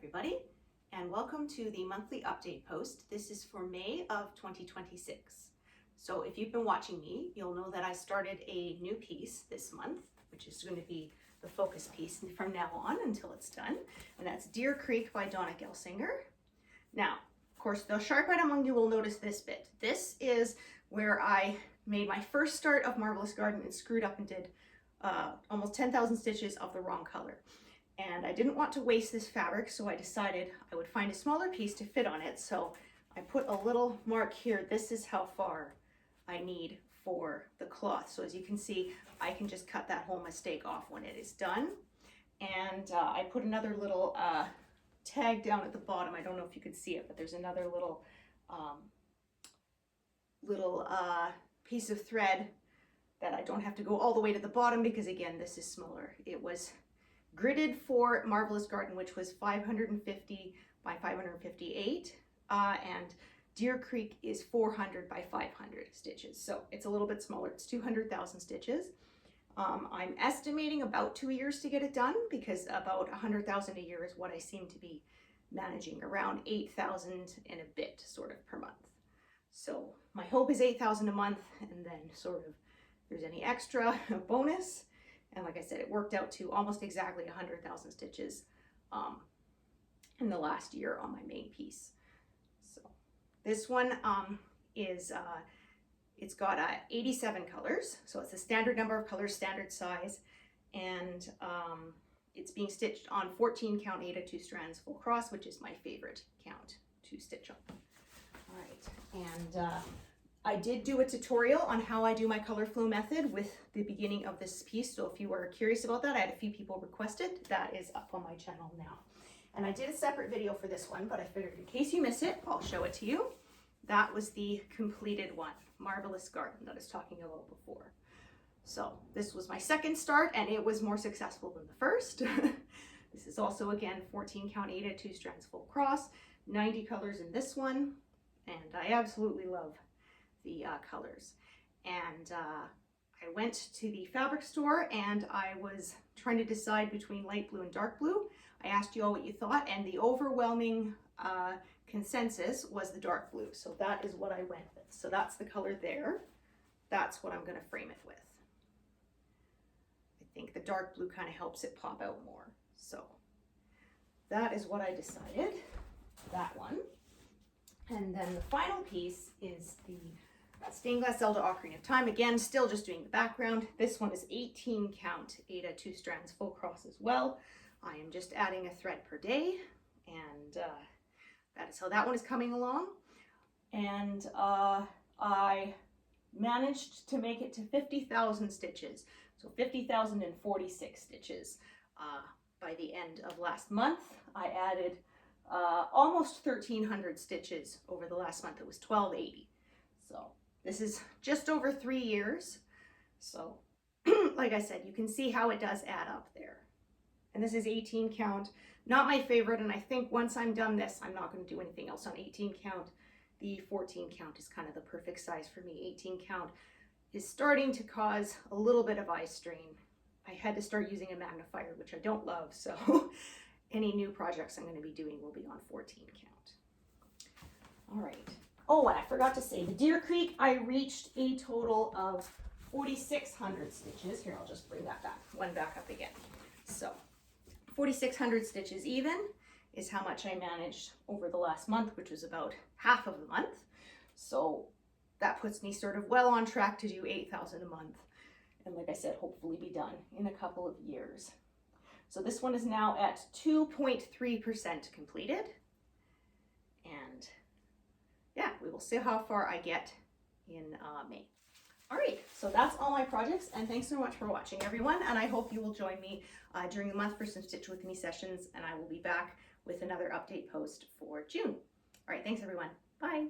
everybody, and welcome to the monthly update post. This is for May of 2026. So if you've been watching me, you'll know that I started a new piece this month, which is going to be the focus piece from now on until it's done, and that's Deer Creek by Dona Gelsinger. Now, of course, the sharp-eyed among you will notice this bit. This is where I made my first start of Marvelous Garden and screwed up and did almost 10,000 stitches of the wrong color. And I didn't want to waste this fabric, so I decided I would find a smaller piece to fit on it. So I put a little mark here. This is how far I need for the cloth. So as you can see, I can just cut that whole mistake off when it is done. And I put another little tag down at the bottom. I don't know if you can see it, but there's another little piece of thread that I don't have to go all the way to the bottom because, again, this is smaller. It was gridded for Marvelous Garden, which was 550 by 558, and Deer Creek is 400 by 500 stitches. So it's a little bit smaller. It's 200,000 stitches. I'm estimating about 2 years to get it done because about 100,000 a year is what I seem to be managing, around 8,000 and a bit sort of per month. So my hope is 8,000 a month, and then sort of if there's any extra bonus. And like I said, it worked out to almost exactly 100,000 stitches in the last year on my main piece. So this one it's got 87 colors. So it's a standard number of colors, standard size. And it's being stitched on 14 count Aida 2 strands full cross, which is my favorite count to stitch on. All right, and I did do a tutorial on how I do my color flow method with the beginning of this piece. So if you were curious about that, I had a few people request it. That is up on my channel now. And I did a separate video for this one, but I figured in case you miss it, I'll show it to you. That was the completed one, Marvelous Garden, that I was talking about before. So this was my second start, and it was more successful than the first. This is also, again, 14 count Aida 2 strands full cross, 90 colors in this one, and I absolutely love the colors. And I went to the fabric store and I was trying to decide between light blue and dark blue. I asked you all what you thought, and the overwhelming consensus was the dark blue. So that is what I went with. So that's the color there. That's what I'm going to frame it with. I think the dark blue kind of helps it pop out more. So that is what I decided, that one. And then the final piece is the stained glass Zelda Ocarina of Time. Again, still just doing the background. This one is 18 count Aida 2 strands full cross as well. I am just adding a thread per day, and that is how that one is coming along. And I managed to make it to 50,000 stitches. So 50,046 stitches by the end of last month. I added almost 1,300 stitches over the last month. It was 1,280. So this is just over 3 years. So like I said, you can see how it does add up there. And this is 18 count, not my favorite. And I think once I'm done this, I'm not going to do anything else on 18 count. The 14 count is kind of the perfect size for me. 18 count is starting to cause a little bit of eye strain. I had to start using a magnifier, which I don't love. So any new projects I'm going to be doing will be on 14 count. All right. Oh, and I forgot to say, the Deer Creek, I reached a total of 4,600 stitches. Here, I'll just bring that back up again. So 4,600 stitches even is how much I managed over the last month, which was about half of the month. So that puts me sort of well on track to do 8,000 a month. And like I said, hopefully be done in a couple of years. So this one is now at 2.3% completed. And yeah, we will see how far I get in May. All right, so that's all my projects, and thanks so much for watching, everyone. And I hope you will join me during the month for some Stitch With Me sessions, and I will be back with another update post for June. All right, thanks, everyone. Bye.